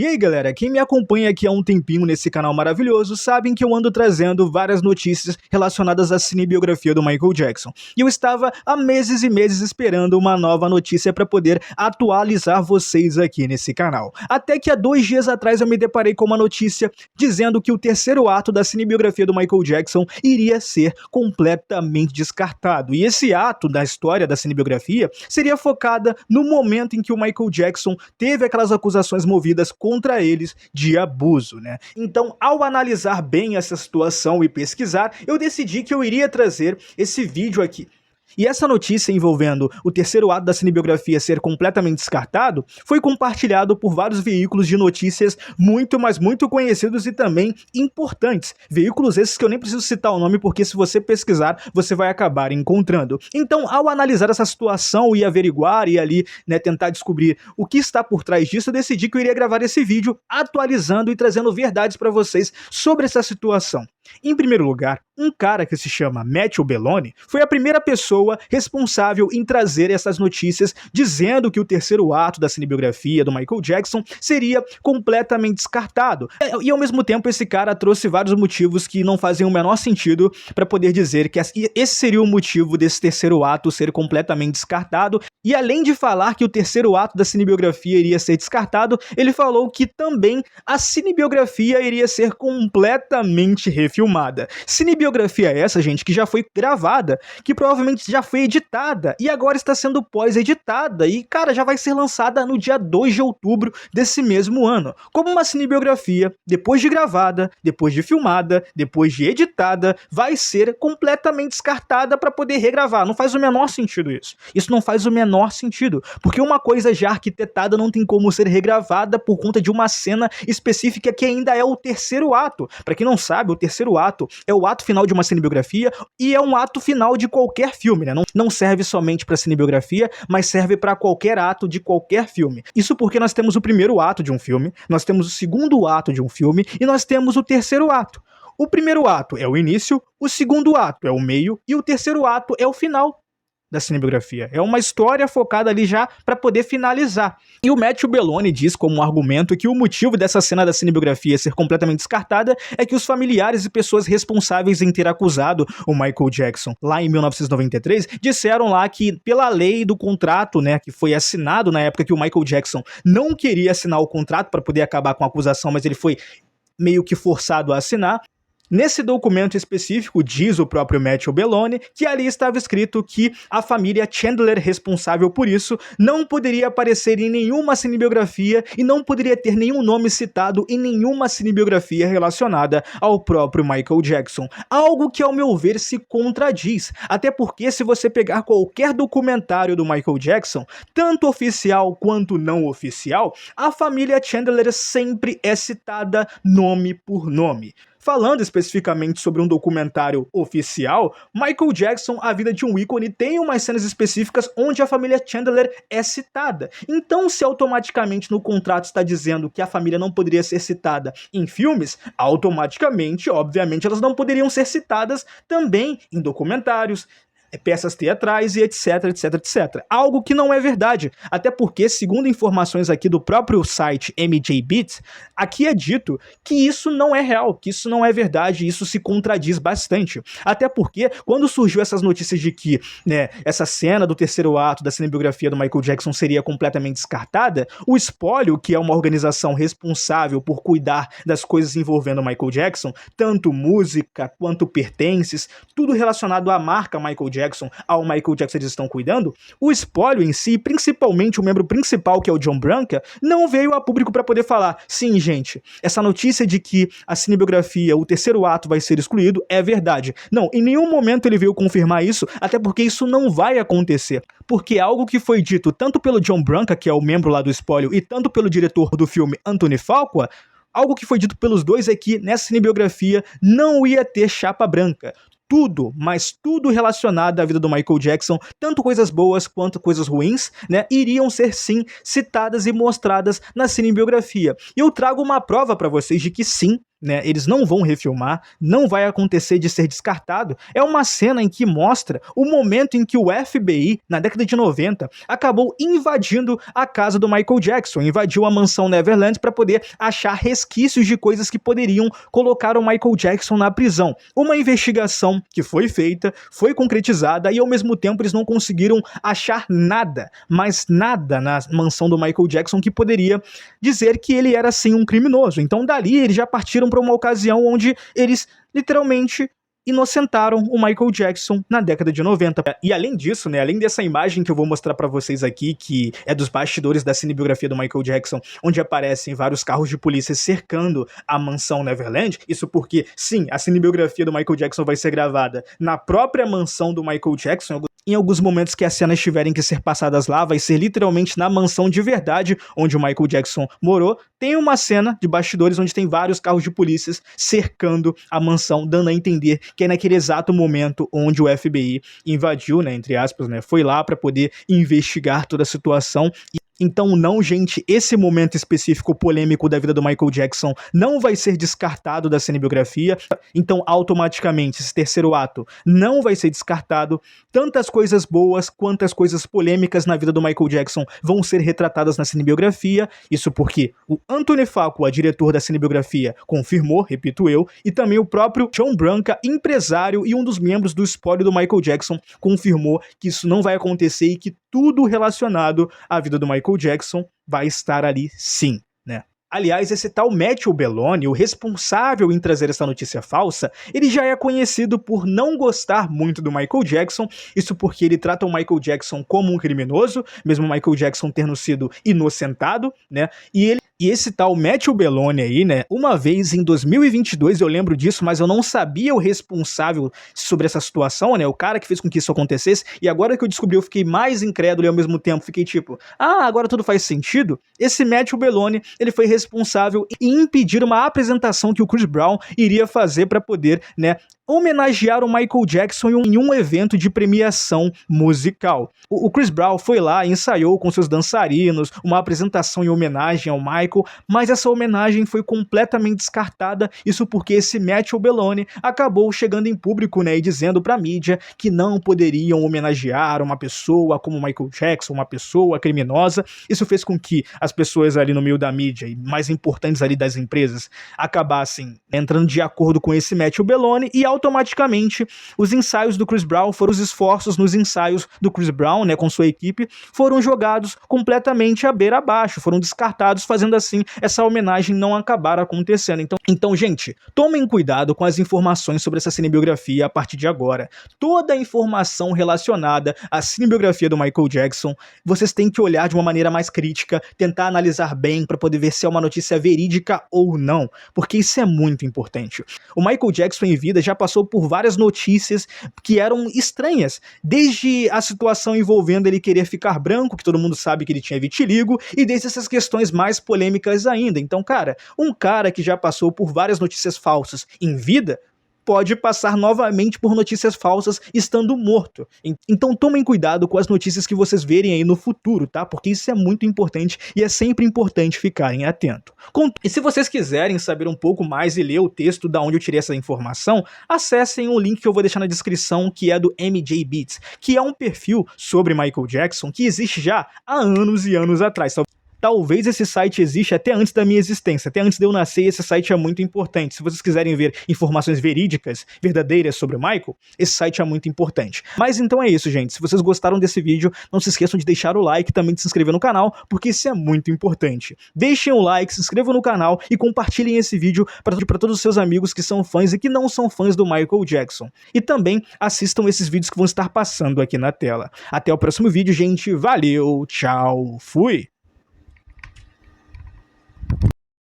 E aí galera, quem me acompanha aqui há um tempinho nesse canal maravilhoso sabem que eu ando trazendo várias notícias relacionadas à cinebiografia do Michael Jackson. E eu estava há meses e meses esperando uma nova notícia para poder atualizar vocês aqui nesse canal. Até que há 2 dias atrás eu me deparei com uma notícia dizendo que o terceiro ato da cinebiografia do Michael Jackson iria ser completamente descartado. E esse ato da história da cinebiografia seria focada no momento em que o Michael Jackson teve aquelas acusações movidas contra eles de abuso, né? Então, ao analisar bem essa situação e pesquisar, eu decidi que eu iria trazer esse vídeo aqui. E essa notícia envolvendo o terceiro ato da cinebiografia ser completamente descartado foi compartilhado por vários veículos de notícias muito, mas muito conhecidos e também importantes. Veículos esses que eu nem preciso citar o nome porque se você pesquisar, você vai acabar encontrando. Então, ao analisar essa situação e averiguar e ali, né, tentar descobrir o que está por trás disso, eu decidi que eu iria gravar esse vídeo atualizando e trazendo verdades para vocês sobre essa situação. Em primeiro lugar, um cara que se chama Matthew Belloni foi a primeira pessoa responsável em trazer essas notícias dizendo que o terceiro ato da cinebiografia do Michael Jackson seria completamente descartado. E ao mesmo tempo esse cara trouxe vários motivos que não faziam o menor sentido para poder dizer que esse seria o motivo desse terceiro ato ser completamente descartado. E além de falar que o terceiro ato da cinebiografia iria ser descartado, ele falou que também a cinebiografia iria ser completamente refilmada. Cinebiografia essa, gente, que já foi gravada, que provavelmente já foi editada e agora está sendo pós-editada e, cara, já vai ser lançada no dia 2 de outubro desse mesmo ano. Como uma cinebiografia, depois de gravada, depois de filmada, depois de editada, vai ser completamente descartada para poder regravar. Não faz o menor sentido isso. Isso não faz o menor sentido, porque uma coisa já arquitetada não tem como ser regravada por conta de uma cena específica que ainda é o terceiro ato. Para quem não sabe, o terceiro ato é o ato final de uma cinebiografia e é um ato final de qualquer filme, né? Não serve somente para cinebiografia, mas serve para qualquer ato de qualquer filme. Isso porque nós temos o primeiro ato de um filme, nós temos o segundo ato de um filme e nós temos o terceiro ato. O primeiro ato é o início, o segundo ato é o meio e o terceiro ato é o final da cinebiografia. É uma história focada ali já para poder finalizar. E o Matthew Belloni diz como um argumento que o motivo dessa cena da cinebiografia ser completamente descartada é que os familiares e pessoas responsáveis em ter acusado o Michael Jackson lá em 1993 disseram lá que pela lei do contrato, né, que foi assinado na época que o Michael Jackson não queria assinar o contrato para poder acabar com a acusação, mas ele foi meio que forçado a assinar. Nesse documento específico, diz o próprio Matthew Belloni que ali estava escrito que a família Chandler, responsável por isso, não poderia aparecer em nenhuma cinebiografia e não poderia ter nenhum nome citado em nenhuma cinebiografia relacionada ao próprio Michael Jackson. Algo que, ao meu ver, se contradiz. Até porque, se você pegar qualquer documentário do Michael Jackson, tanto oficial quanto não oficial, a família Chandler sempre é citada nome por nome. Falando especificamente sobre um documentário oficial, Michael Jackson, A Vida de um Ícone, tem umas cenas específicas onde a família Chandler é citada. Então, se automaticamente no contrato está dizendo que a família não poderia ser citada em filmes, automaticamente, obviamente, elas não poderiam ser citadas também em documentários, peças teatrais e etc, etc, etc. Algo que não é verdade, até porque, segundo informações aqui do próprio site MJ Beats, aqui é dito que isso não é real, que isso não é verdade, isso se contradiz bastante. Até porque, quando surgiu essas notícias de que, né, essa cena do terceiro ato da cinebiografia do Michael Jackson seria completamente descartada, o Espólio, que é uma organização responsável por cuidar das coisas envolvendo o Michael Jackson, tanto música quanto pertences, tudo relacionado à marca Michael Jackson, ao Michael Jackson eles estão cuidando, o espólio em si, principalmente o membro principal, que é o John Branca, não veio a público para poder falar, sim, gente, essa notícia de que a cinebiografia, o terceiro ato vai ser excluído, é verdade. Não, em nenhum momento ele veio confirmar isso, até porque isso não vai acontecer. Porque algo que foi dito tanto pelo John Branca, que é o membro lá do espólio, e tanto pelo diretor do filme, Anthony Fuqua, algo que foi dito pelos dois é que nessa cinebiografia não ia ter chapa branca. Tudo, mas tudo relacionado à vida do Michael Jackson, tanto coisas boas quanto coisas ruins, né, iriam ser sim citadas e mostradas na cinebiografia. E eu trago uma prova para vocês de que sim, né? Eles não vão refilmar, não vai acontecer de ser descartado. É uma cena em que mostra o momento em que o FBI, na década de 90, acabou invadindo a casa do Michael Jackson, invadiu a mansão Neverland para poder achar resquícios de coisas que poderiam colocar o Michael Jackson na prisão. Uma investigação que foi feita, foi concretizada e ao mesmo tempo eles não conseguiram achar nada, mas nada na mansão do Michael Jackson que poderia dizer que ele era sim um criminoso. Então dali eles já partiram para uma ocasião onde eles literalmente inocentaram o Michael Jackson na década de 90. E além disso, né, além dessa imagem que eu vou mostrar pra vocês aqui, que é dos bastidores da cinebiografia do Michael Jackson, onde aparecem vários carros de polícia cercando a mansão Neverland, isso porque, sim, a cinebiografia do Michael Jackson vai ser gravada na própria mansão do Michael Jackson. Em alguns momentos que as cenas tiverem que ser passadas lá, vai ser literalmente na mansão de verdade onde o Michael Jackson morou. Tem uma cena de bastidores onde tem vários carros de polícias cercando a mansão, dando a entender que é naquele exato momento onde o FBI invadiu, né, entre aspas, né, foi lá para poder investigar toda a situação. Então não, gente, esse momento específico polêmico da vida do Michael Jackson não vai ser descartado da cinebiografia, então automaticamente esse terceiro ato não vai ser descartado. Tantas coisas boas quanto as coisas polêmicas na vida do Michael Jackson vão ser retratadas na cinebiografia, isso porque o Anthony Fuqua, diretor da cinebiografia, confirmou, repito eu, e também o próprio John Branca, empresário e um dos membros do espólio do Michael Jackson, confirmou que isso não vai acontecer e que tudo relacionado à vida do Michael Jackson vai estar ali sim, né? Aliás, esse tal Matthew Belloni, o responsável em trazer essa notícia falsa, ele já é conhecido por não gostar muito do Michael Jackson, isso porque ele trata o Michael Jackson como um criminoso, mesmo o Michael Jackson tendo sido inocentado, né? E esse tal Matthew Belloni aí, né, uma vez em 2022, eu lembro disso, mas eu não sabia o responsável sobre essa situação, né, o cara que fez com que isso acontecesse, e agora que eu descobri eu fiquei mais incrédulo e ao mesmo tempo fiquei tipo, agora tudo faz sentido? Esse Matthew Belloni, ele foi responsável em impedir uma apresentação que o Chris Brown iria fazer para poder, né, homenagear o Michael Jackson em um evento de premiação musical. O Chris Brown foi lá e ensaiou com seus dançarinos uma apresentação em homenagem ao Michael, mas essa homenagem foi completamente descartada, isso porque esse Matthew Belloni acabou chegando em público, né, e dizendo pra mídia que não poderiam homenagear uma pessoa como Michael Jackson, uma pessoa criminosa. Isso fez com que as pessoas ali no meio da mídia e mais importantes ali das empresas acabassem entrando de acordo com esse Matthew Belloni e automaticamente os ensaios do Chris Brown foram os esforços nos ensaios do Chris Brown, né, com sua equipe, foram jogados completamente à beira abaixo, foram descartados, fazendo assim essa homenagem não acabar acontecendo. Então, gente, tomem cuidado com as informações sobre essa cinebiografia a partir de agora. Toda a informação relacionada à cinebiografia do Michael Jackson, vocês têm que olhar de uma maneira mais crítica, tentar analisar bem para poder ver se é uma notícia verídica ou não, porque isso é muito importante. O Michael Jackson em vida já passou por várias notícias que eram estranhas, desde a situação envolvendo ele querer ficar branco, que todo mundo sabe que ele tinha vitiligo, e desde essas questões mais polêmicas ainda. Então, cara, um cara que já passou por várias notícias falsas em vida pode passar novamente por notícias falsas estando morto. Então tomem cuidado com as notícias que vocês verem aí no futuro, tá? Porque isso é muito importante e é sempre importante ficarem atentos. E se vocês quiserem saber um pouco mais e ler o texto da onde eu tirei essa informação, acessem o link que eu vou deixar na descrição, que é do MJ Beats, que é um perfil sobre Michael Jackson que existe já há anos e anos atrás. Talvez esse site exista até antes da minha existência, até antes de eu nascer, esse site é muito importante. Se vocês quiserem ver informações verídicas, verdadeiras sobre o Michael, esse site é muito importante. Mas então é isso, gente. Se vocês gostaram desse vídeo, não se esqueçam de deixar o like e também de se inscrever no canal, porque isso é muito importante. Deixem o like, se inscrevam no canal e compartilhem esse vídeo para todos os seus amigos que são fãs e que não são fãs do Michael Jackson. E também assistam esses vídeos que vão estar passando aqui na tela. Até o próximo vídeo, gente. Valeu, tchau, fui!